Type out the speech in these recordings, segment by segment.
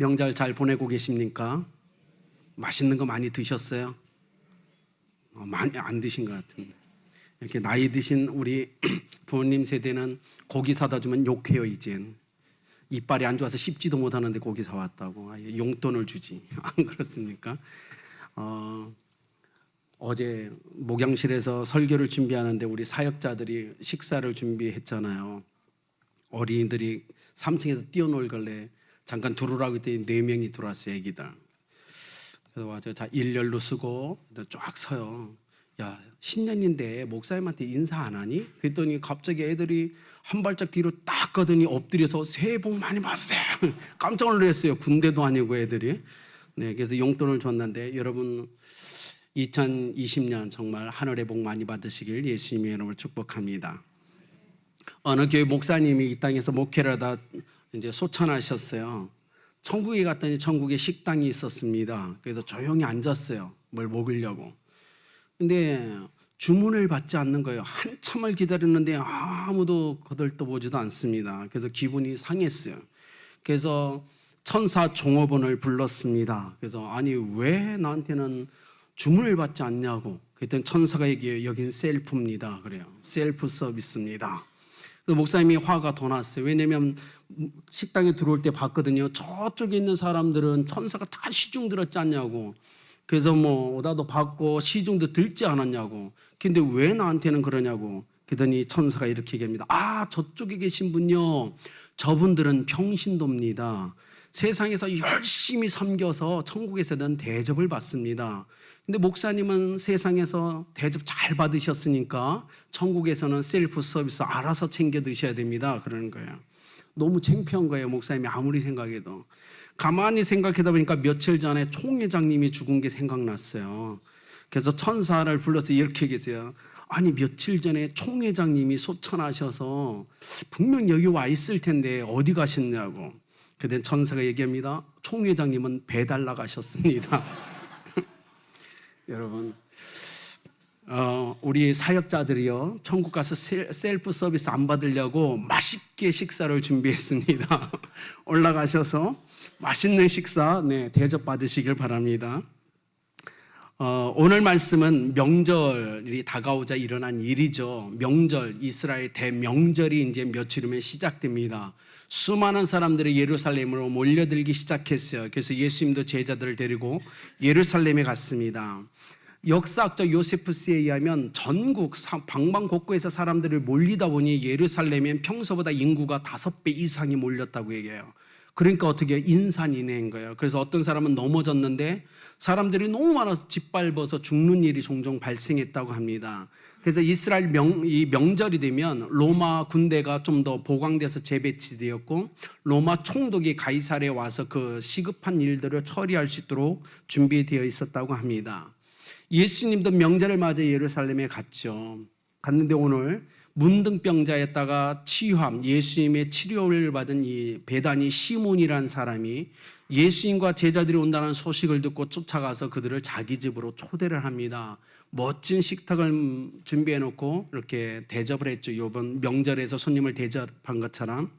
명절 잘 보내고 계십니까? 맛있는 거 많이 드셨어요? 많이 안 드신 것 같은데. 이렇게 나이 드신 우리 부모님 세대는 고기 사다 주면 욕해요, 이젠. 이빨이 안 좋아서 씹지도 못하는데 고기 사왔다고. 아예 용돈을 주지. 안 그렇습니까? 어제 목양실에서 설교를 준비하는데 우리 사역자들이 식사를 준비했잖아요. 어린이들이 3층에서 뛰어놀길래 잠깐 들어오라고 했더니 4명이 들어왔어요, 애기들. 그래서 와서 자 일렬로 쓰고 쫙 서요. 야, 신년인데 목사님한테 인사 안 하니? 그랬더니 갑자기 애들이 한 발짝 뒤로 딱 가더니 엎드려서 새해 복 많이 받으세요. 깜짝 놀랐어요. 군대도 아니고 애들이. 네, 그래서 용돈을 줬는데 여러분 2020년 정말 하늘의 복 많이 받으시길 예수님의 이름으로 축복합니다. 어느 교회 목사님이 이 땅에서 목회를 하다 이제 소천하셨어요. 천국에 갔더니 천국에 식당이 있었습니다. 그래서 조용히 앉았어요. 뭘 먹으려고. 근데 주문을 받지 않는 거예요. 한참을 기다렸는데 아무도 거들떠보지도 않습니다. 그래서 기분이 상했어요. 그래서 천사 종업원을 불렀습니다. 그래서 아니 왜 나한테는 주문을 받지 않냐고. 그랬더니 천사가 얘기해요. 여긴 셀프입니다. 그래요. 셀프 서비스입니다. 그래서 목사님이 화가 더 났어요. 왜냐면 식당에 들어올 때 봤거든요. 저쪽에 있는 사람들은 천사가 다 시중 들었지 않냐고. 그래서 뭐 오다도 받고 시중도 들지 않았냐고. 근데 왜 나한테는 그러냐고. 그러더니 천사가 이렇게 얘기합니다. 아, 저쪽에 계신 분요. 저분들은 평신도입니다. 세상에서 열심히 섬겨서 천국에서는 대접을 받습니다. 근데 목사님은 세상에서 대접 잘 받으셨으니까 천국에서는 셀프 서비스 알아서 챙겨 드셔야 됩니다. 그러는 거예요. 너무 창피한 거예요. 목사님이 아무리 생각해도. 가만히 생각하다 보니까 며칠 전에 총회장님이 죽은 게 생각났어요. 그래서 천사를 불러서 이렇게 얘기했어요. 아니 며칠 전에 총회장님이 소천하셔서 분명 여기 와 있을 텐데 어디 가셨냐고. 그때 천사가 얘기합니다. 총회장님은 배달 나가셨습니다. 여러분 우리 사역자들이요 천국 가서 셀프 서비스 안 받으려고 맛있게 식사를 준비했습니다. 올라가셔서 맛있는 식사 대접 받으시길 바랍니다. 오늘 말씀은 명절이 다가오자 일어난 일이죠. 명절, 이스라엘 대명절이 이제 며칠 후면 시작됩니다. 수많은 사람들이 예루살렘으로 몰려들기 시작했어요. 그래서 예수님도 제자들을 데리고 예루살렘에 갔습니다. 역사학자 요세푸스에 의하면 전국 방방곡곡에서 사람들이 몰리다 보니 예루살렘엔 평소보다 인구가 5배 이상이 몰렸다고 얘기해요. 그러니까 어떻게 인산인해인 거예요. 그래서 어떤 사람은 넘어졌는데 사람들이 너무 많아서 짓밟아서 죽는 일이 종종 발생했다고 합니다. 그래서 이스라엘 명절이 되면 로마 군대가 좀 더 보강돼서 재배치되었고 로마 총독이 가이사랴에 와서 그 시급한 일들을 처리할 수 있도록 준비되어 있었다고 합니다. 예수님도 명절을 맞아 예루살렘에 갔죠. 갔는데 오늘 문둥병자였다가 치유함, 예수님의 치료를 받은 이 베다니 시몬이라는 사람이 예수님과 제자들이 온다는 소식을 듣고 쫓아가서 그들을 자기 집으로 초대를 합니다. 멋진 식탁을 준비해 놓고 이렇게 대접을 했죠. 이번 명절에서 손님을 대접한 것처럼.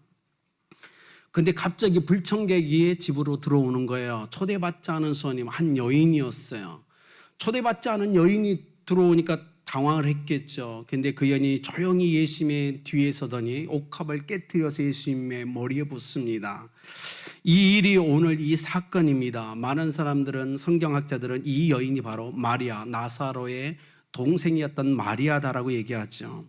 근데 갑자기 불청객이 집으로 들어오는 거예요. 초대받지 않은 손님, 한 여인이었어요. 초대받지 않은 여인이 들어오니까 당황을 했겠죠. 근데 그 여인이 조용히 예수님의 뒤에 서더니 옥합을 깨뜨려서 예수님의 머리에 붓습니다. 이 일이 오늘 이 사건입니다. 많은 사람들은, 성경학자들은 이 여인이 바로 마리아, 나사로의 동생이었던 마리아다라고 얘기하죠.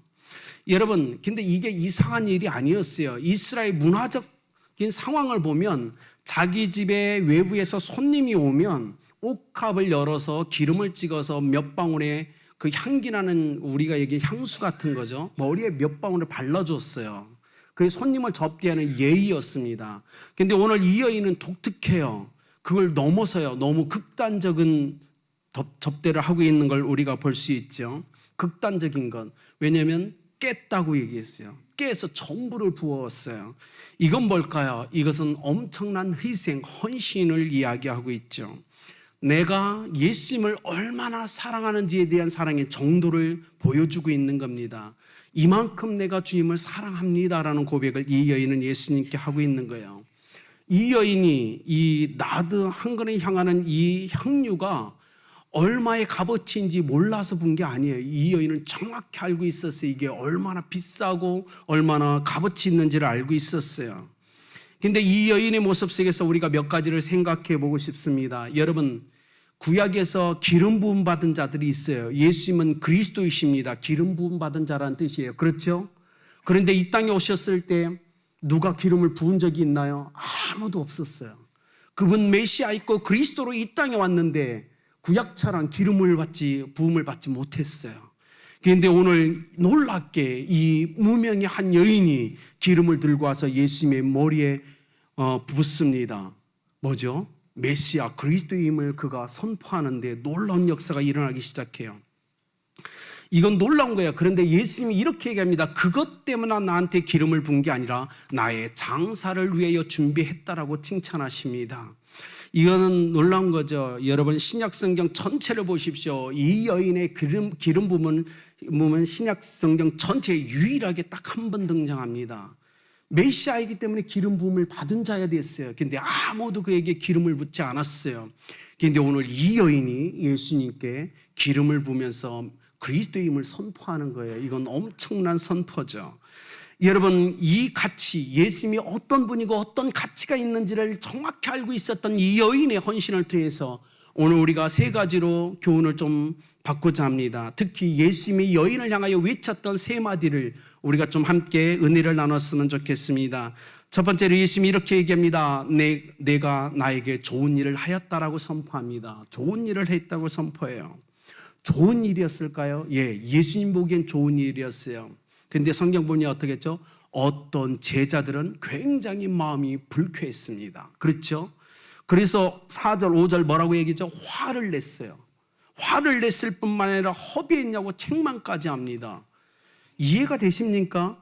여러분, 근데 이게 이상한 일이 아니었어요. 이스라엘 문화적인 상황을 보면 자기 집에 외부에서 손님이 오면 옥합을 열어서 기름을 찍어서 몇 방울의 그 향기나는, 우리가 얘기해 향수 같은 거죠. 머리에 몇 방울을 발라줬어요. 그게 손님을 접대하는 예의였습니다. 근데 오늘 이 여인은 독특해요. 그걸 넘어서요. 너무 극단적인 접대를 하고 있는 걸 우리가 볼 수 있죠. 극단적인 건. 왜냐하면 깼다고 얘기했어요. 깨서 전부를 부었어요. 이건 뭘까요? 이것은 엄청난 희생, 헌신을 이야기하고 있죠. 내가 예수님을 얼마나 사랑하는지에 대한 사랑의 정도를 보여주고 있는 겁니다. 이만큼 내가 주님을 사랑합니다라는 고백을 이 여인은 예수님께 하고 있는 거예요. 이 여인이 이 나드 한건을 향하는 이 향유가 얼마의 값어치인지 몰라서 본 게 아니에요. 이 여인은 정확히 알고 있었어요. 이게 얼마나 비싸고 얼마나 값어치 있는지를 알고 있었어요. 근데 이 여인의 모습 속에서 우리가 몇 가지를 생각해 보고 싶습니다. 여러분, 구약에서 기름 부음 받은 자들이 있어요. 예수님은 그리스도이십니다. 기름 부음 받은 자라는 뜻이에요. 그렇죠? 그런데 이 땅에 오셨을 때 누가 기름을 부은 적이 있나요? 아무도 없었어요. 그분 메시아있고 그리스도로 이 땅에 왔는데 구약처럼 부음을 받지 못했어요. 그런데 오늘 놀랍게 이 무명의 한 여인이 기름을 들고 와서 예수님의 머리에 붓습니다. 뭐죠? 메시아 그리스도임을 그가 선포하는데 놀라운 역사가 일어나기 시작해요. 이건 놀라운 거예요. 그런데 예수님이 이렇게 얘기합니다. 그것 때문에 나한테 기름을 부은 게 아니라 나의 장사를 위하여 준비했다라고 칭찬하십니다. 이거는 놀라운 거죠. 여러분, 신약성경 전체를 보십시오. 이 여인의 기름 부음은 신약성경 전체에 유일하게 딱 한 번 등장합니다. 메시아이기 때문에 기름 부음을 받은 자야 됐어요. 그런데 아무도 그에게 기름을 붓지 않았어요. 그런데 오늘 이 여인이 예수님께 기름을 부으면서 그리스도임을 선포하는 거예요. 이건 엄청난 선포죠. 여러분, 이 가치, 예수님이 어떤 분이고 어떤 가치가 있는지를 정확히 알고 있었던 이 여인의 헌신을 통해서 오늘 우리가 세 가지로 교훈을 좀 받고자 합니다. 특히 예수님이 여인을 향하여 외쳤던 세 마디를 우리가 좀 함께 은혜를 나눴으면 좋겠습니다. 첫 번째로 예수님이 이렇게 얘기합니다. 내가 나에게 좋은 일을 하였다라고 선포합니다. 좋은 일을 했다고 선포해요. 좋은 일이었을까요? 예, 예수님 보기엔 좋은 일이었어요. 근데 성경 보니 어떻게 했죠? 어떤 제자들은 굉장히 마음이 불쾌했습니다. 그렇죠? 그래서 4절, 5절 뭐라고 얘기죠? 화를 냈어요. 화를 냈을 뿐만 아니라 허비했냐고 책망까지 합니다. 이해가 되십니까?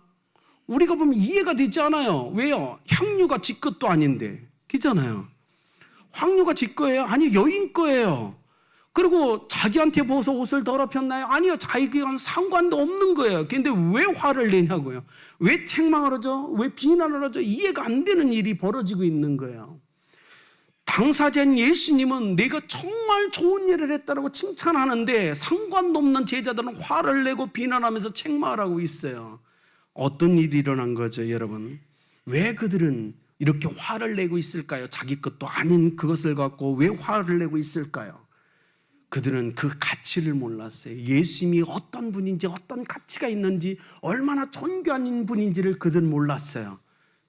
우리가 보면 이해가 되지 않아요. 왜요? 향유가 지 것도 아닌데. 그잖아요. 향유가 지 거예요? 아니, 여인 거예요. 그리고 자기한테 벗어 옷을 더럽혔나요? 아니요, 자기와는 상관도 없는 거예요. 그런데 왜 화를 내냐고요? 왜 책망을 하죠? 왜 비난을 하죠? 이해가 안 되는 일이 벌어지고 있는 거예요. 당사자인 예수님은 내가 정말 좋은 일을 했다고 칭찬하는데 상관도 없는 제자들은 화를 내고 비난하면서 책망을 하고 있어요. 어떤 일이 일어난 거죠, 여러분? 왜 그들은 이렇게 화를 내고 있을까요? 자기 것도 아닌 그것을 갖고 왜 화를 내고 있을까요? 그들은 그 가치를 몰랐어요. 예수님이 어떤 분인지, 어떤 가치가 있는지, 얼마나 존귀한 분인지를 그들은 몰랐어요.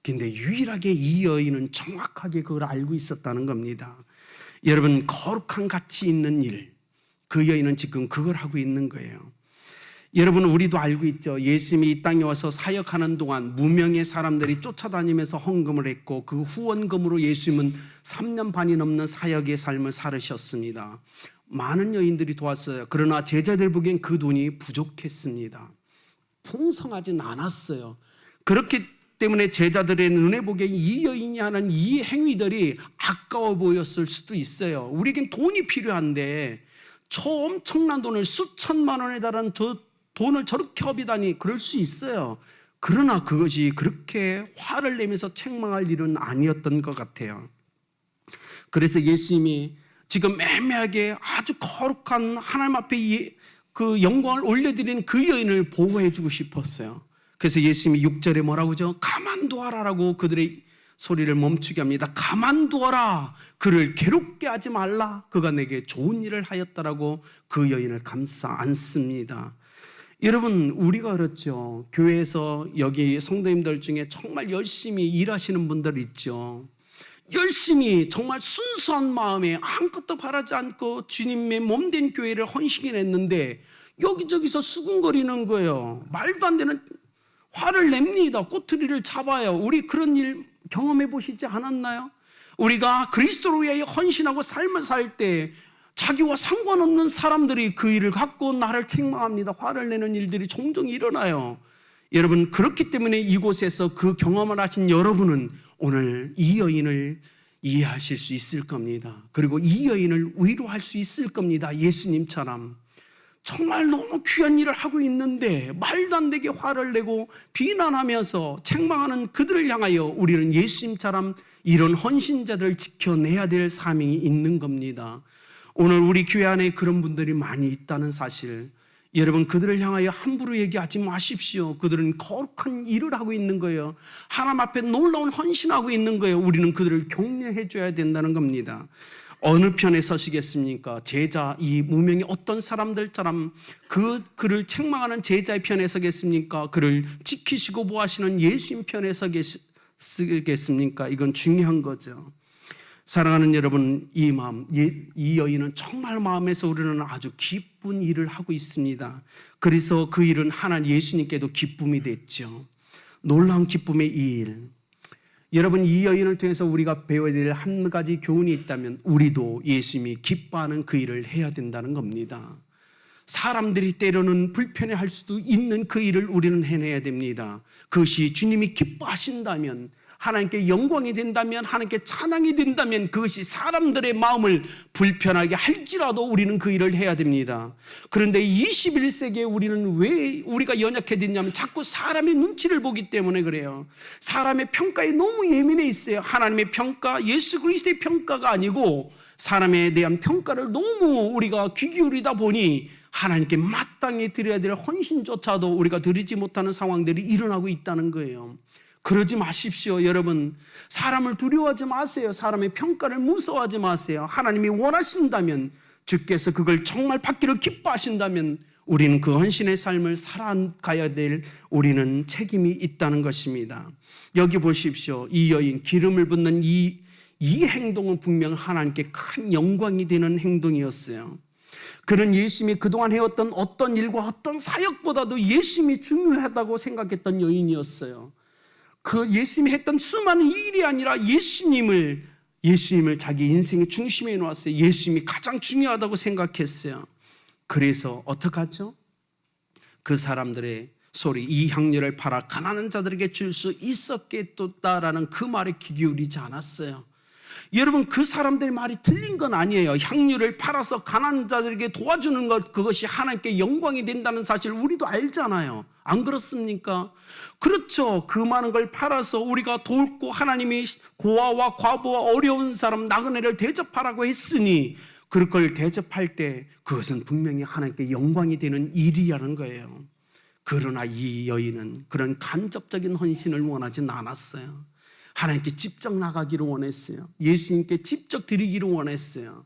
근데 유일하게 이 여인은 정확하게 그걸 알고 있었다는 겁니다. 여러분, 거룩한 가치 있는 일, 그 여인은 지금 그걸 하고 있는 거예요. 여러분, 우리도 알고 있죠. 예수님이 이 땅에 와서 사역하는 동안 무명의 사람들이 쫓아다니면서 헌금을 했고 그 후원금으로 예수님은 3년 반이 넘는 사역의 삶을 살으셨습니다. 많은 여인들이 도왔어요. 그러나 제자들 보기엔 그 돈이 부족했습니다. 풍성하진 않았어요. 그렇기 때문에 제자들의 눈에 보기에 이 여인이 하는 이 행위들이 아까워 보였을 수도 있어요. 우리에겐 돈이 필요한데 저 엄청난 돈을 수천만 원에 달하는 돈을 저렇게 허비다니 그럴 수 있어요. 그러나 그것이 그렇게 화를 내면서 책망할 일은 아니었던 것 같아요. 그래서 예수님이 지금 애매하게 아주 거룩한 하나님 앞에 그 영광을 올려드리는 그 여인을 보호해주고 싶었어요. 그래서 예수님이 6절에 뭐라고 하죠? 가만두어라라고 그들의 소리를 멈추게 합니다. 가만두어라. 그를 괴롭게 하지 말라. 그가 내게 좋은 일을 하였다라고 그 여인을 감싸 안습니다. 여러분, 우리가 그렇죠. 교회에서 여기 성도님들 중에 정말 열심히 일하시는 분들 있죠. 열심히 정말 순수한 마음에 아무것도 바라지 않고 주님의 몸된 교회를 헌신했는데 여기저기서 수군거리는 거예요. 말도 안 되는 화를 냅니다. 꼬투리를 잡아요. 우리 그런 일 경험해 보시지 않았나요? 우리가 그리스도를 위하여 헌신하고 삶을 살 때 자기와 상관없는 사람들이 그 일을 갖고 나를 책망합니다. 화를 내는 일들이 종종 일어나요. 여러분, 그렇기 때문에 이곳에서 그 경험을 하신 여러분은 오늘 이 여인을 이해하실 수 있을 겁니다. 그리고 이 여인을 위로할 수 있을 겁니다. 예수님처럼. 정말 너무 귀한 일을 하고 있는데 말도 안 되게 화를 내고 비난하면서 책망하는 그들을 향하여 우리는 예수님처럼 이런 헌신자들을 지켜내야 될 사명이 있는 겁니다. 오늘 우리 교회 안에 그런 분들이 많이 있다는 사실, 여러분 그들을 향하여 함부로 얘기하지 마십시오. 그들은 거룩한 일을 하고 있는 거예요. 하나님 앞에 놀라운 헌신하고 있는 거예요. 우리는 그들을 격려해 줘야 된다는 겁니다. 어느 편에 서시겠습니까? 제자, 이 무명의 어떤 사람들처럼 그를 책망하는 제자의 편에 서겠습니까? 그를 지키시고 보호하시는 예수님 편에 서겠습니까? 이건 중요한 거죠. 사랑하는 여러분, 이 마음, 이 여인은 정말 마음에서 우리는 아주 기쁜 일을 하고 있습니다. 그래서 그 일은 하나님 예수님께도 기쁨이 됐죠. 놀라운 기쁨의 이 일. 여러분, 이 여인을 통해서 우리가 배워야 될 한 가지 교훈이 있다면 우리도 예수님이 기뻐하는 그 일을 해야 된다는 겁니다. 사람들이 때로는 불편해할 수도 있는 그 일을 우리는 해내야 됩니다. 그것이 주님이 기뻐하신다면, 하나님께 영광이 된다면, 하나님께 찬양이 된다면 그것이 사람들의 마음을 불편하게 할지라도 우리는 그 일을 해야 됩니다. 그런데 21세기에 우리는 왜 우리가 연약해졌냐면 자꾸 사람의 눈치를 보기 때문에 그래요. 사람의 평가에 너무 예민해 있어요. 하나님의 평가, 예수 그리스도의 평가가 아니고 사람에 대한 평가를 너무 우리가 귀 기울이다 보니 하나님께 마땅히 드려야 될 헌신조차도 우리가 드리지 못하는 상황들이 일어나고 있다는 거예요. 그러지 마십시오. 여러분, 사람을 두려워하지 마세요. 사람의 평가를 무서워하지 마세요. 하나님이 원하신다면, 주께서 그걸 정말 받기를 기뻐하신다면 우리는 그 헌신의 삶을 살아가야 될 우리는 책임이 있다는 것입니다. 여기 보십시오. 이 여인, 기름을 붓는 이 행동은 분명 하나님께 큰 영광이 되는 행동이었어요. 그는 예수님이 그동안 해왔던 어떤 일과 어떤 사역보다도 예수님이 중요하다고 생각했던 여인이었어요. 그 예수님이 했던 수많은 일이 아니라 예수님을 자기 인생의 중심에 놓았어요. 예수님이 가장 중요하다고 생각했어요. 그래서 어떡하죠? 그 사람들의 소리, 이 향료를 팔아 가난한 자들에게 줄 수 있었겠다라는 그 말에 귀 기울이지 않았어요. 여러분, 그 사람들의 말이 틀린 건 아니에요. 향유를 팔아서 가난한 자들에게 도와주는 것, 그것이 하나님께 영광이 된다는 사실 우리도 알잖아요. 안 그렇습니까? 그렇죠. 그 많은 걸 팔아서 우리가 돕고 하나님이 고아와 과부와 어려운 사람, 나그네를 대접하라고 했으니 그걸 대접할 때 그것은 분명히 하나님께 영광이 되는 일이라는 거예요. 그러나 이 여인은 그런 간접적인 헌신을 원하진 않았어요. 하나님께 직접 나가기를 원했어요. 예수님께 직접 드리기를 원했어요.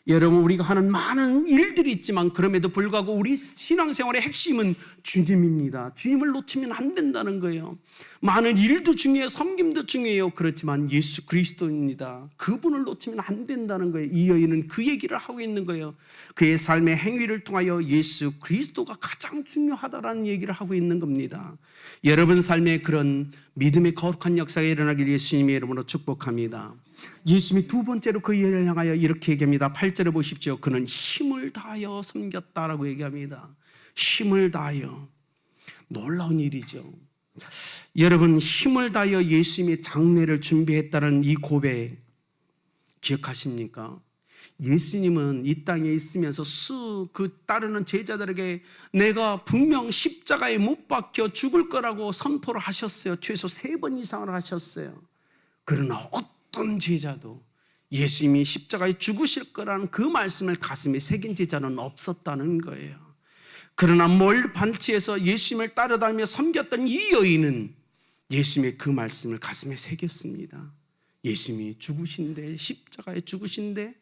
여러분, 우리가 하는 많은 일들이 있지만 그럼에도 불구하고 우리 신앙생활의 핵심은 주님입니다. 주님을 놓치면 안 된다는 거예요. 많은 일도 중요해요. 섬김도 중요해요. 그렇지만 예수 그리스도입니다. 그분을 놓치면 안 된다는 거예요. 이 여인은 그 얘기를 하고 있는 거예요. 그의 삶의 행위를 통하여 예수 그리스도가 가장 중요하다라는 얘기를 하고 있는 겁니다. 여러분 삶에 그런 믿음의 거룩한 역사가 일어나길 예수님의 이름으로 축복합니다. 예수님이 두 번째로 그 일을 향하여 이렇게 얘기합니다. 8절에 보십시오. 그는 힘을 다하여 섬겼다라고 얘기합니다. 힘을 다하여. 놀라운 일이죠. 여러분, 힘을 다하여 예수님의 장례를 준비했다는 이 고백 기억하십니까? 예수님은 이 땅에 있으면서 그 따르는 제자들에게 내가 분명 십자가에 못 박혀 죽을 거라고 선포를 하셨어요. 최소 3번 이상을 하셨어요. 그러나 어떤 제자도 예수님이 십자가에 죽으실 거라는 그 말씀을 가슴에 새긴 제자는 없었다는 거예요. 그러나 멀 반치에서 예수님을 따라다니며 섬겼던 이 여인은 예수님의 그 말씀을 가슴에 새겼습니다. 예수님이 죽으신데, 십자가에 죽으신데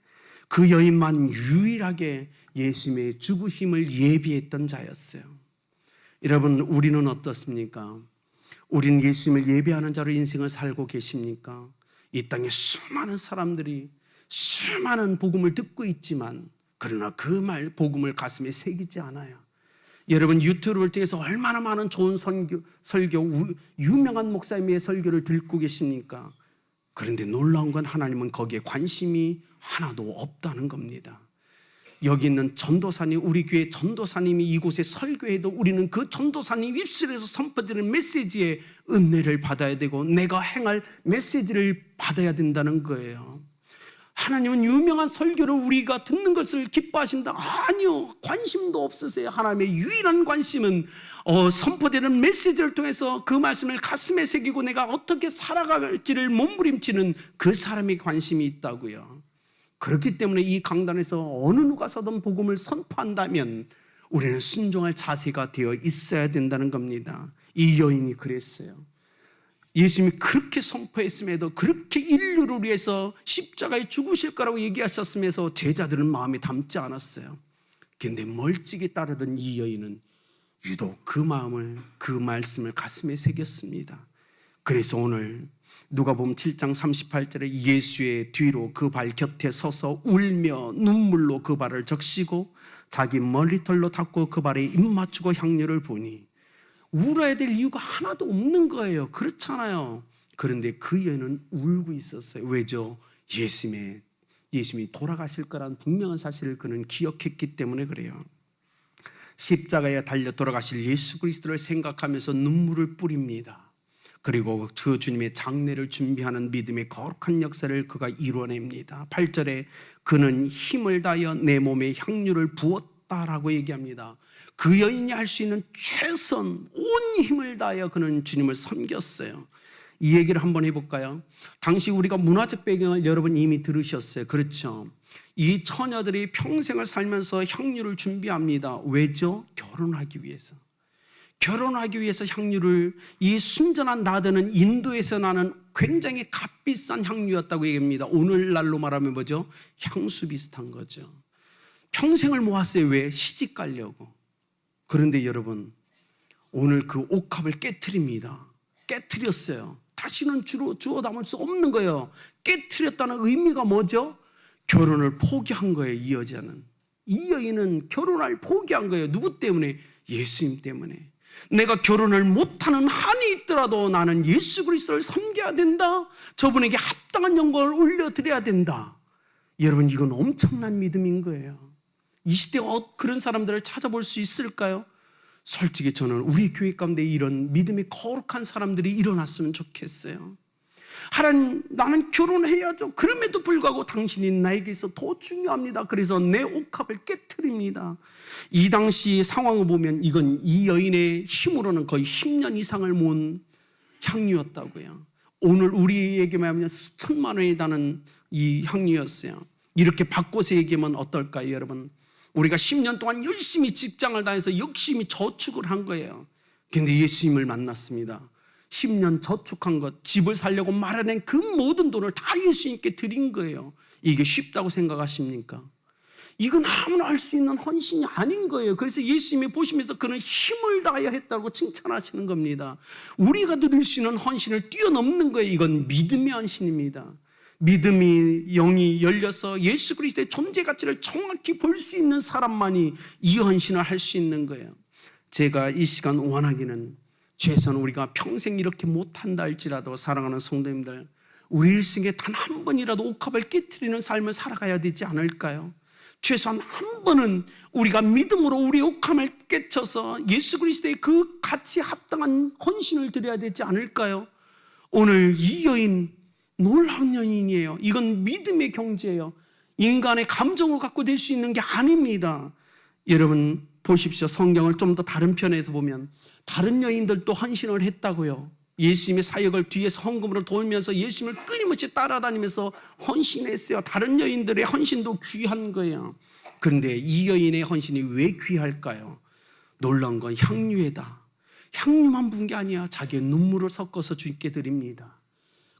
그 여인만 유일하게 예수님의 죽으심을 예비했던 자였어요. 여러분, 우리는 어떻습니까? 우리는 예수님을 예배하는 자로 인생을 살고 계십니까? 이 땅에 수많은 사람들이 수많은 복음을 듣고 있지만 그러나 그 복음을 가슴에 새기지 않아요. 여러분, 유튜브를 통해서 얼마나 많은 좋은 설교, 유명한 목사님의 설교를 듣고 계십니까? 그런데 놀라운 건 하나님은 거기에 관심이 하나도 없다는 겁니다. 여기 있는 전도사님, 우리 교회 전도사님이 이곳에 설교해도 우리는 그 전도사님 입술에서 선포되는 메시지에 은혜를 받아야 되고 내가 행할 메시지를 받아야 된다는 거예요. 하나님은 유명한 설교를 우리가 듣는 것을 기뻐하신다? 아니요, 관심도 없으세요. 하나님의 유일한 관심은 선포되는 메시지를 통해서 그 말씀을 가슴에 새기고 내가 어떻게 살아갈지를 몸부림치는 그 사람의 관심이 있다고요. 그렇기 때문에 이 강단에서 어느 누가 서든 복음을 선포한다면 우리는 순종할 자세가 되어 있어야 된다는 겁니다. 이 여인이 그랬어요. 예수님이 그렇게 선포했음에도, 그렇게 인류를 위해서 십자가에 죽으실 거라고 얘기하셨으면서 제자들은 마음에 담지 않았어요. 그런데 멀찍이 따르던 이 여인은 유독 그 마음을, 그 말씀을 가슴에 새겼습니다. 그래서 오늘 누가복음 7장 38절에 예수의 뒤로 그 발 곁에 서서 울며 눈물로 그 발을 적시고 자기 머리털로 닦고 그 발에 입 맞추고 향료를 부으니, 울어야 될 이유가 하나도 없는 거예요. 그렇잖아요. 그런데 그 여인은 울고 있었어요. 왜죠? 예수님이 돌아가실 거란 분명한 사실을 그는 기억했기 때문에 그래요. 십자가에 달려 돌아가실 예수 그리스도를 생각하면서 눈물을 뿌립니다. 그리고 그 주님의 장례를 준비하는 믿음의 거룩한 역사를 그가 이루어냅니다. 8절에 그는 힘을 다하여 내 몸에 향유를 부었다라고 얘기합니다. 그 여인이 할 수 있는 최선, 온 힘을 다하여 그는 주님을 섬겼어요. 이 얘기를 한번 해볼까요? 당시 우리가 문화적 배경을 여러분 이미 들으셨어요. 그렇죠? 이 처녀들이 평생을 살면서 향유를 준비합니다. 왜죠? 결혼하기 위해서. 결혼하기 위해서 향유를, 이 순전한 나드는 인도에서 나는 굉장히 값비싼 향유였다고 얘기합니다. 오늘날로 말하면 뭐죠? 향수 비슷한 거죠. 평생을 모았어요. 왜? 시집 가려고. 그런데 여러분, 오늘 그 옥합을 깨트립니다. 깨트렸어요. 다시는 주워 담을 수 없는 거예요. 깨트렸다는 의미가 뭐죠? 결혼을 포기한 거예요. 이 여자는, 이 여인은 결혼을 포기한 거예요. 누구 때문에? 예수님 때문에. 내가 결혼을 못하는 한이 있더라도 나는 예수 그리스도를 섬겨야 된다. 저분에게 합당한 영광을 올려드려야 된다. 여러분, 이건 엄청난 믿음인 거예요. 이 시대에 그런 사람들을 찾아볼 수 있을까요? 솔직히 저는 우리 교회 가운데 이런 믿음이 거룩한 사람들이 일어났으면 좋겠어요. 하나님, 나는 결혼해야죠. 그럼에도 불구하고 당신이 나에게 있어 더 중요합니다. 그래서 내 옥합을 깨트립니다. 이 당시 상황을 보면 이건 이 여인의 힘으로는 거의 10년 이상을 모은 향유였다고요. 오늘 우리에게만 하면 수천만 원에 달하는 이 향유였어요. 이렇게 바꿔서 얘기하면 어떨까요, 여러분? 우리가 10년 동안 열심히 직장을 다녀서 열심히 저축을 한 거예요. 그런데 예수님을 만났습니다. 10년 저축한 것, 집을 살려고 마련한 그 모든 돈을 다 예수님께 드린 거예요. 이게 쉽다고 생각하십니까? 이건 아무나 할 수 있는 헌신이 아닌 거예요. 그래서 예수님이 보시면서 그는 힘을 다하여 했다고 칭찬하시는 겁니다. 우리가 드릴 수 있는 헌신을 뛰어넘는 거예요. 이건 믿음의 헌신입니다. 믿음이 영이 열려서 예수 그리스도의 존재 가치를 정확히 볼 수 있는 사람만이 이 헌신을 할 수 있는 거예요. 제가 이 시간 원하기는 최소한 우리가 평생 이렇게 못한다 할지라도 사랑하는 성도님들, 우리 일생에 단 한 번이라도 옥합을 깨트리는 삶을 살아가야 되지 않을까요? 최소한 한 번은 우리가 믿음으로 우리 옥합을 깨쳐서 예수 그리스도의 그 가치에 합당한 헌신을 드려야 되지 않을까요? 오늘 이 여인 놀라운 여인이에요. 이건 믿음의 경제예요. 인간의 감정을 갖고 될 수 있는 게 아닙니다. 여러분 보십시오. 성경을 좀 더 다른 편에서 보면 다른 여인들도 헌신을 했다고요. 예수님의 사역을 뒤에서 헌금으로 돌면서 예수님을 끊임없이 따라다니면서 헌신했어요. 다른 여인들의 헌신도 귀한 거예요. 그런데 이 여인의 헌신이 왜 귀할까요? 놀라운 건 향유에다, 향유만 부은 게 아니야. 자기의 눈물을 섞어서 주님께 드립니다.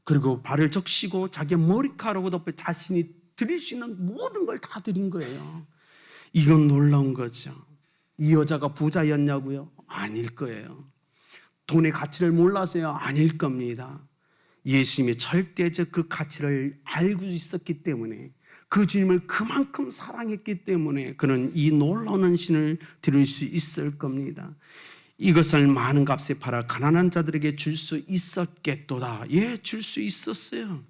그리고 발을 적시고 자기의 머리카락으로 덮여 자신이 드릴 수 있는 모든 걸 다 드린 거예요. 이건 놀라운 거죠. 이 여자가 부자였냐고요? 아닐 거예요. 돈의 가치를 몰라서요? 아닐 겁니다. 예수님이 절대적 그 가치를 알고 있었기 때문에, 그 주님을 그만큼 사랑했기 때문에 그는 이 놀라운 헌신을 드릴 수 있을 겁니다. 이것을 많은 값에 팔아 가난한 자들에게 줄 수 있었겠도다. 예, 줄 수 있었어요.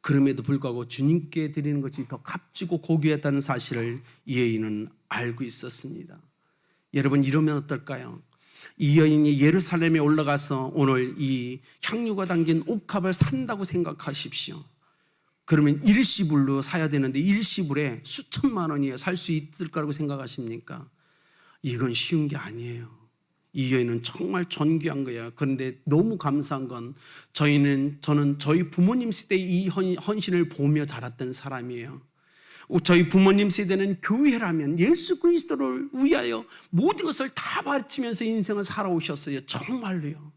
그럼에도 불구하고 주님께 드리는 것이 더 값지고 고귀했다는 사실을 이 여인은 알고 있었습니다. 여러분, 이러면 어떨까요? 이 여인이 예루살렘에 올라가서 오늘 이 향유가 담긴 옥합을 산다고 생각하십시오. 그러면 일시불로 사야 되는데 일시불에 수천만 원이에요. 살 수 있을 거라고 생각하십니까? 이건 쉬운 게 아니에요. 이 여인은 정말 존귀한 거예요. 그런데 너무 감사한 건 저는 저희 부모님 시대에 이 헌신을 보며 자랐던 사람이에요. 저희 부모님 세대는 교회라면 예수 그리스도를 위하여 모든 것을 다 바치면서 인생을 살아오셨어요. 정말로요.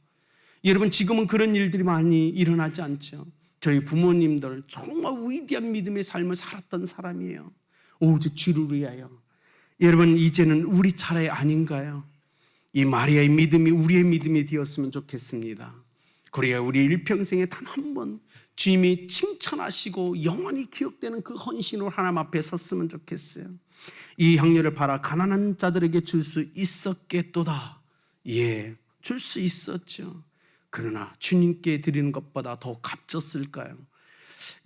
여러분, 지금은 그런 일들이 많이 일어나지 않죠. 저희 부모님들 정말 위대한 믿음의 삶을 살았던 사람이에요. 오직 주를 위하여. 여러분, 이제는 우리 차례 아닌가요? 이 마리아의 믿음이 우리의 믿음이 되었으면 좋겠습니다. 그래야 우리 일평생에 단 한 번 주님이 칭찬하시고 영원히 기억되는 그 헌신으로 하나님 앞에 섰으면 좋겠어요. 이 향료를 팔아 가난한 자들에게 줄 수 있었겠도다. 예, 줄 수 있었죠. 그러나 주님께 드리는 것보다 더 값졌을까요?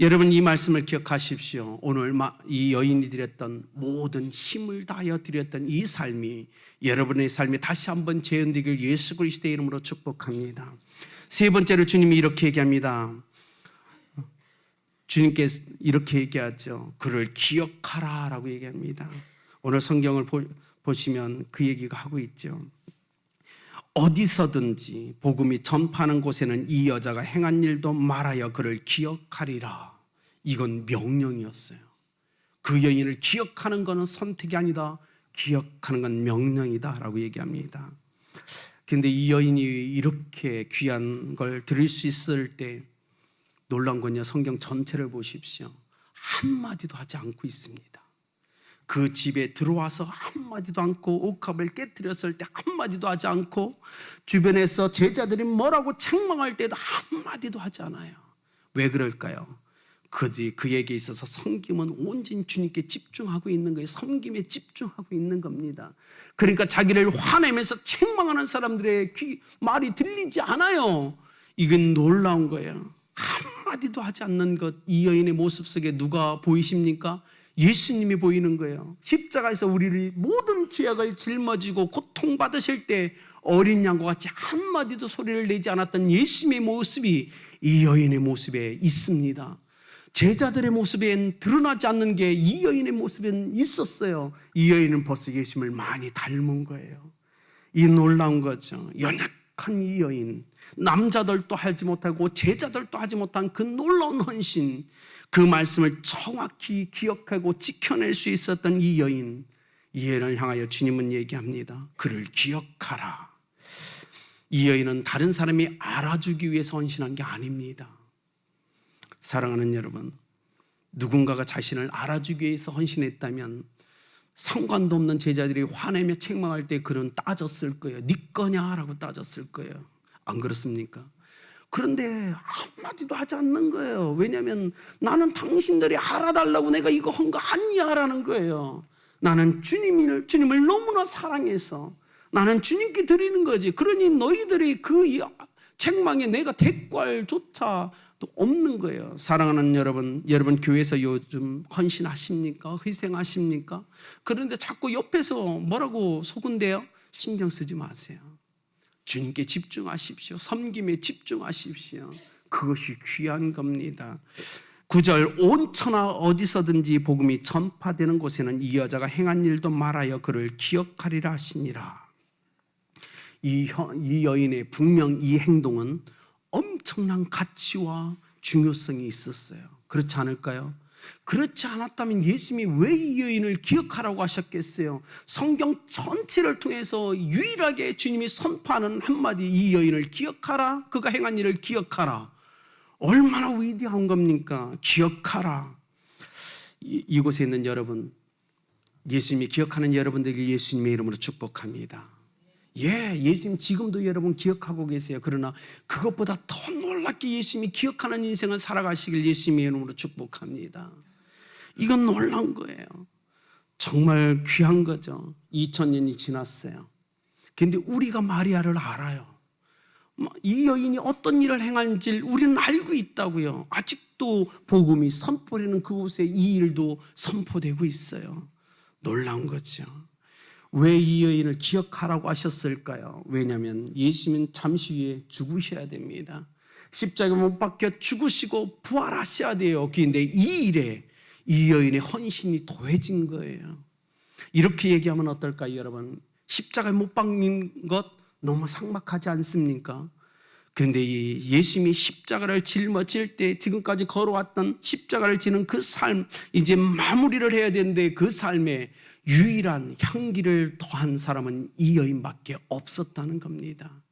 여러분, 이 말씀을 기억하십시오. 오늘 이 여인이 드렸던 모든 힘을 다하여 드렸던 이 삶이 여러분의 삶에 다시 한번 재현되길 예수 그리스도의 이름으로 축복합니다. 세 번째로 주님이 이렇게 얘기합니다. 주님께서 이렇게 얘기하죠. 그를 기억하라 라고 얘기합니다. 오늘 성경을 보시면 그 얘기가 하고 있죠. 어디서든지 복음이 전파하는 곳에는 이 여자가 행한 일도 말하여 그를 기억하리라. 이건 명령이었어요. 그 여인을 기억하는 것은 선택이 아니다. 기억하는 건 명령이다 라고 얘기합니다. 그런데 이 여인이 이렇게 귀한 걸 들을 수 있을 때 놀라운 건요, 성경 전체를 보십시오. 한마디도 하지 않고 있습니다. 그 집에 들어와서 한마디도 않고 옥합을 깨뜨렸을 때 한마디도 하지 않고 주변에서 제자들이 뭐라고 책망할 때도 한마디도 하지 않아요. 왜 그럴까요? 그에게 있어서 섬김은 온전히 주님께 집중하고 있는 거예요. 섬김에 집중하고 있는 겁니다. 그러니까 자기를 화내면서 책망하는 사람들의 말이 들리지 않아요. 이건 놀라운 거예요. 한마디도 하지 않는 것, 이 여인의 모습 속에 누가 보이십니까? 예수님이 보이는 거예요. 십자가에서 우리를 모든 죄악을 짊어지고 고통받으실 때 어린 양과 같이 한마디도 소리를 내지 않았던 예수님의 모습이 이 여인의 모습에 있습니다. 제자들의 모습엔 드러나지 않는 게 이 여인의 모습엔 있었어요. 이 여인은 벌써 예수님을 많이 닮은 거예요. 이 놀라운 거죠. 연약한 이 여인, 남자들도 하지 못하고 제자들도 하지 못한 그 놀라운 헌신, 그 말씀을 정확히 기억하고 지켜낼 수 있었던 이 여인, 이 여인을 향하여 주님은 얘기합니다. 그를 기억하라. 이 여인은 다른 사람이 알아주기 위해서 헌신한 게 아닙니다. 사랑하는 여러분, 누군가가 자신을 알아주기 위해서 헌신했다면 상관도 없는 제자들이 화내며 책망할 때 그는 따졌을 거예요. 네 거냐라고 따졌을 거예요. 안 그렇습니까? 그런데 한마디도 하지 않는 거예요. 왜냐하면 나는 당신들이 알아달라고 내가 이거 한 거 아니야라는 거예요. 나는 주님을 너무나 사랑해서 나는 주님께 드리는 거지. 그러니 너희들이 그 책망에 내가 대꾸할조차 없는 거예요. 사랑하는 여러분 교회에서 요즘 헌신하십니까? 희생하십니까? 그런데 자꾸 옆에서 뭐라고 속은데요? 신경 쓰지 마세요. 주님께 집중하십시오. 섬김에 집중하십시오. 그것이 귀한 겁니다. 9절, 온 천하 어디서든지 복음이 전파되는 곳에는 이 여자가 행한 일도 말하여 그를 기억하리라 하시니라. 이 여인의 분명 이 행동은 엄청난 가치와 중요성이 있었어요. 그렇지 않을까요? 그렇지 않았다면 예수님이 왜 이 여인을 기억하라고 하셨겠어요? 성경 전체를 통해서 유일하게 주님이 선포하는 한마디, 이 여인을 기억하라. 그가 행한 일을 기억하라. 얼마나 위대한 겁니까? 기억하라. 이곳에 있는 여러분, 예수님이 기억하는 여러분들이 예수님의 이름으로 축복합니다. 예, 예수님 지금도 여러분 기억하고 계세요. 그러나 그것보다 더 놀랍게 예수님이 기억하는 인생을 살아가시길 예수님의 이름으로 축복합니다. 이건 놀라운 거예요. 정말 귀한 거죠. 2000년이 지났어요. 그런데 우리가 마리아를 알아요. 이 여인이 어떤 일을 행한지 우리는 알고 있다고요. 아직도 복음이 선포되는 그곳에 이 일도 선포되고 있어요. 놀라운 거죠. 왜 이 여인을 기억하라고 하셨을까요? 왜냐하면 예수님은 잠시 후에 죽으셔야 됩니다. 십자가에 못 박혀 죽으시고 부활하셔야 돼요. 그런데 이 일에 이 여인의 헌신이 더해진 거예요. 이렇게 얘기하면 어떨까요, 여러분? 십자가에 못 박는 것 너무 삭막하지 않습니까? 그런데 이 예수님이 십자가를 짊어질 때 지금까지 걸어왔던 십자가를 지는 그 삶, 이제 마무리를 해야 되는데 그 삶에 유일한 향기를 더한 사람은 이 여인밖에 없었다는 겁니다.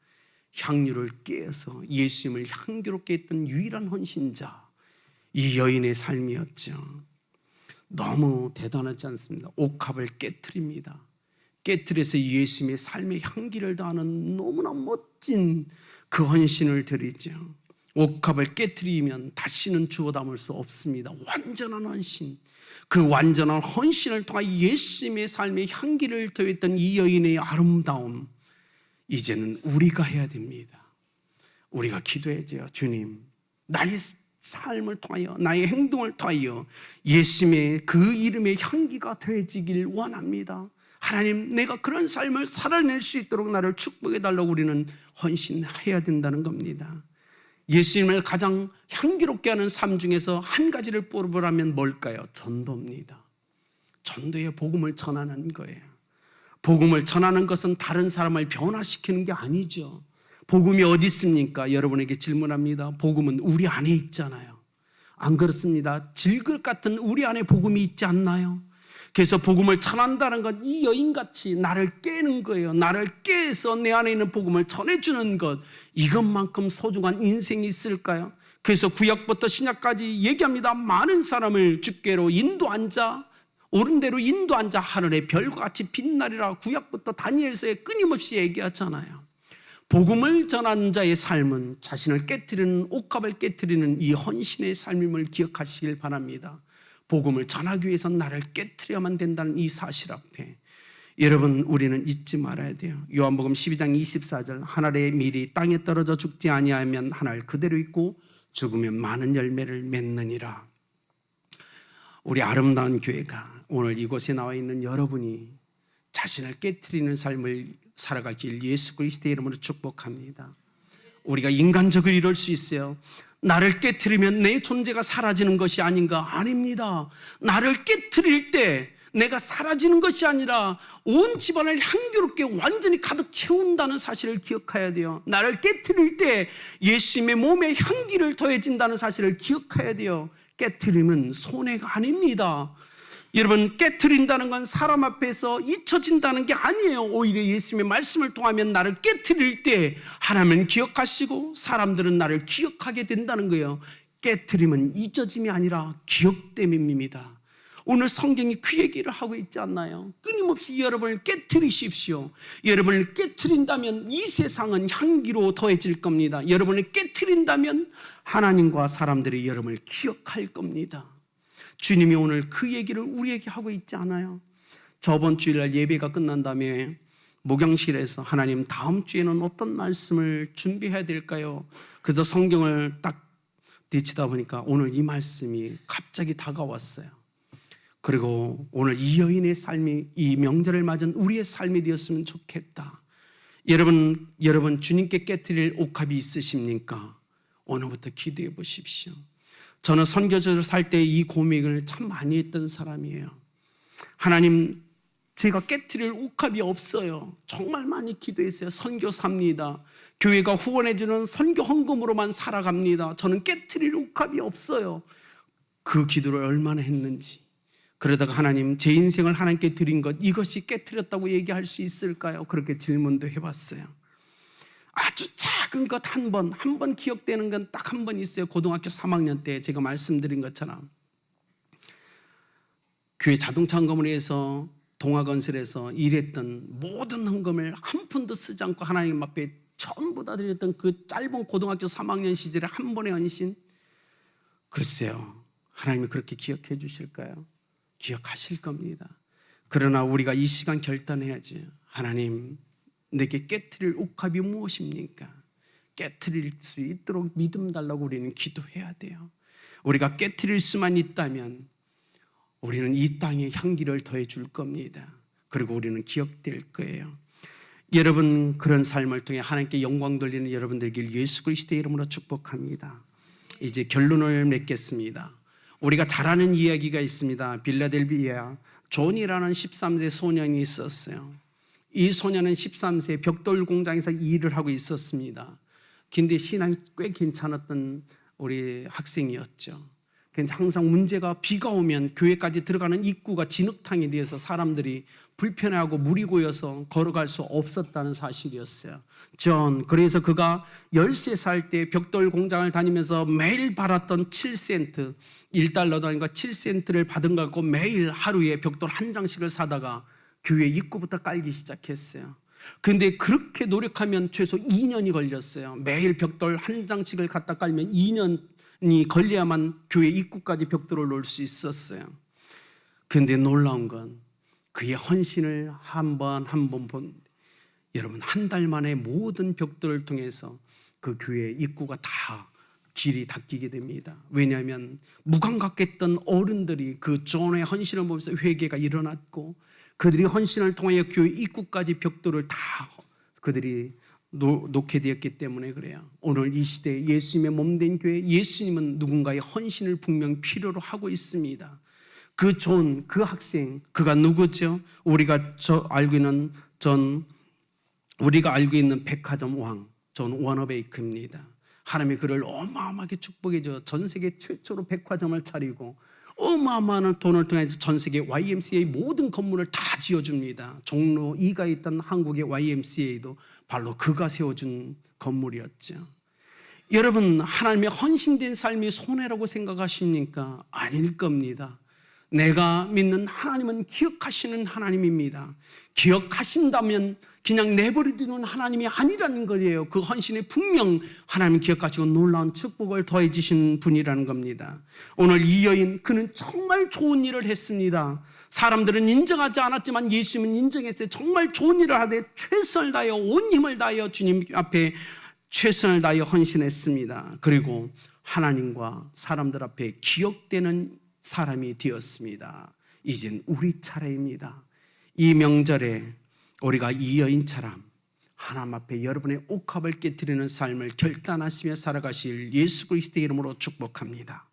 향유를 깨어서 예수님을 향기롭게 했던 유일한 헌신자, 이 여인의 삶이었죠. 너무 대단하지 않습니다. 옥합을 깨트립니다. 깨트려서 예수님의 삶의 향기를 더하는 너무나 멋진 그 헌신을 드리죠. 옥합을 깨트리면 다시는 주워 담을 수 없습니다. 완전한 헌신, 그 완전한 헌신을 통해 예수님의 삶의 향기를 더했던 이 여인의 아름다움, 이제는 우리가 해야 됩니다. 우리가 기도해야죠. 주님, 나의 삶을 통하여, 나의 행동을 통하여 예수님의 그 이름의 향기가 더해지길 원합니다. 하나님, 내가 그런 삶을 살아낼 수 있도록 나를 축복해달라고 우리는 헌신해야 된다는 겁니다. 예수님을 가장 향기롭게 하는 삶 중에서 한 가지를 뽑으라면 뭘까요? 전도입니다. 전도의 복음을 전하는 거예요. 복음을 전하는 것은 다른 사람을 변화시키는 게 아니죠. 복음이 어디 있습니까? 여러분에게 질문합니다. 복음은 우리 안에 있잖아요. 안 그렇습니다? 질것 같은 우리 안에 복음이 있지 않나요? 그래서 복음을 전한다는 건 이 여인같이 나를 깨는 거예요. 나를 깨서 내 안에 있는 복음을 전해주는 것, 이것만큼 소중한 인생이 있을까요? 그래서 구약부터 신약까지 얘기합니다. 많은 사람을 주께로 인도한 자, 옳은 대로 인도한 자 하늘의 별과 같이 빛나리라. 구약부터 다니엘서에 끊임없이 얘기하잖아요. 복음을 전하는 자의 삶은 자신을 깨트리는, 옥합을 깨트리는 이 헌신의 삶임을 기억하시길 바랍니다. 복음을 전하기 위해서 나를 깨트려야만 된다는 이 사실 앞에 여러분, 우리는 잊지 말아야 돼요. 요한복음 12장 24절, 하늘의 밀이 땅에 떨어져 죽지 아니하면 하늘 그대로 있고 죽으면 많은 열매를 맺느니라. 우리 아름다운 교회가 오늘 이곳에 나와 있는 여러분이 자신을 깨트리는 삶을 살아가길 예수 그리스도의 이름으로 축복합니다. 우리가 인간적으로 이럴 수 있어요. 나를 깨트리면 내 존재가 사라지는 것이 아닌가? 아닙니다. 나를 깨트릴 때 내가 사라지는 것이 아니라 온 집안을 향기롭게 완전히 가득 채운다는 사실을 기억해야 돼요. 나를 깨트릴 때 예수님의 몸에 향기를 더해진다는 사실을 기억해야 돼요. 깨트림은 손해가 아닙니다. 여러분, 깨트린다는 건 사람 앞에서 잊혀진다는 게 아니에요. 오히려 예수님의 말씀을 통하면 나를 깨트릴 때 하나님은 기억하시고 사람들은 나를 기억하게 된다는 거예요. 깨트림은 잊어짐이 아니라 기억됨입니다. 오늘 성경이 그 얘기를 하고 있지 않나요? 끊임없이 여러분을 깨트리십시오. 여러분을 깨트린다면 이 세상은 향기로 더해질 겁니다. 여러분을 깨트린다면 하나님과 사람들이 여러분을 기억할 겁니다. 주님이 오늘 그 얘기를 우리에게 하고 있지 않아요? 저번 주일날 예배가 끝난 다음에 목양실에서 하나님, 다음 주에는 어떤 말씀을 준비해야 될까요? 그래서 성경을 딱 뒤치다 보니까 오늘 이 말씀이 갑자기 다가왔어요. 그리고 오늘 이 여인의 삶이 이 명절을 맞은 우리의 삶이 되었으면 좋겠다. 여러분 주님께 깨트릴 옥합이 있으십니까? 오늘부터 기도해 보십시오. 저는 선교지를 살 때 이 고민을 참 많이 했던 사람이에요. 하나님, 제가 깨트릴 옥합이 없어요. 정말 많이 기도했어요. 선교 삽니다. 교회가 후원해주는 선교 헌금으로만 살아갑니다. 저는 깨트릴 옥합이 없어요. 그 기도를 얼마나 했는지. 그러다가 하나님, 제 인생을 하나님께 드린 것, 이것이 깨트렸다고 얘기할 수 있을까요? 그렇게 질문도 해봤어요. 아주 작은 것 한 번 기억되는 건 딱 한 번 있어요. 고등학교 3학년 때 제가 말씀드린 것처럼 교회 자동차 헌금을 해서 동아건설에서 일했던 모든 헌금을 한 푼도 쓰지 않고 하나님 앞에 전부 다 드렸던 그 짧은 고등학교 3학년 시절에 한 번의 헌신, 글쎄요, 하나님이 그렇게 기억해 주실까요? 기억하실 겁니다. 그러나 우리가 이 시간 결단해야지. 하나님, 내게 깨트릴 옥합이 무엇입니까? 깨트릴 수 있도록 믿음 달라고 우리는 기도해야 돼요. 우리가 깨트릴 수만 있다면 우리는 이 땅에 향기를 더해 줄 겁니다. 그리고 우리는 기억될 거예요. 여러분 그런 삶을 통해 하나님께 영광 돌리는 여러분들 길 예수 그리스도의 이름으로 축복합니다. 이제 결론을 맺겠습니다. 우리가 잘 아는 이야기가 있습니다. 빌라델비아 존이라는 13세 소년이 있었어요. 이 소년은 13세 벽돌 공장에서 일을 하고 있었습니다. 근데 신앙이 꽤 괜찮았던 우리 학생이었죠. 근데 항상 문제가 비가 오면 교회까지 들어가는 입구가 진흙탕이 되어서 사람들이 불편해하고 물이 고여서 걸어갈 수 없었다는 사실이었어요. 그래서 그가 13살 때 벽돌 공장을 다니면서 매일 받았던 7센트, 1달러도 아니고 7센트를 받은 거 갖고 매일 하루에 벽돌 한 장씩을 사다가 교회 입구부터 깔기 시작했어요. 그런데 그렇게 노력하면 최소 2년이 걸렸어요. 매일 벽돌 한 장씩을 갖다 깔면 2년이 걸려야만 교회 입구까지 벽돌을 놓을 수 있었어요. 그런데 놀라운 건 그의 헌신을 한 번 본 여러분 한 달 만에 모든 벽돌을 통해서 그 교회 입구가 다 길이 닫히게 됩니다. 왜냐하면 무감각했던 어른들이 그 존의 헌신을 보면서 회개가 일어났고 그들이 헌신을 통하여 교회 입구까지 벽돌을 다 그들이 놓게 되었기 때문에 그래요. 오늘 이 시대에 예수님의 몸된 교회, 예수님은 누군가의 헌신을 분명 필요로 하고 있습니다. 그 존, 그 학생, 그가 누구죠? 우리가 알고 있는 백화점 왕, 존 워너베이크입니다. 하나님이 그를 어마어마하게 축복해 줘 전 세계 최초로 백화점을 차리고 어마어마한 돈을 통해서 전 세계 YMCA 모든 건물을 다 지어줍니다. 종로 2가 있던 한국의 YMCA도 바로 그가 세워준 건물이었죠. 여러분 하나님의 헌신된 삶이 손해라고 생각하십니까? 아닐 겁니다. 내가 믿는 하나님은 기억하시는 하나님입니다. 기억하신다면 그냥 내버려두는 하나님이 아니라는 거예요. 그 헌신에 분명 하나님 기억하시고 놀라운 축복을 더해 주신 분이라는 겁니다. 오늘 이 여인 그는 정말 좋은 일을 했습니다. 사람들은 인정하지 않았지만 예수님은 인정했어요. 정말 좋은 일을 하되 최선을 다하여 온 힘을 다하여 주님 앞에 최선을 다하여 헌신했습니다. 그리고 하나님과 사람들 앞에 기억되는 사람이 되었습니다. 이젠 우리 차례입니다. 이 명절에 우리가 이 여인처럼 하나님 앞에 여러분의 옥합을 깨트리는 삶을 결단하시며 살아가실 예수 그리스도의 이름으로 축복합니다.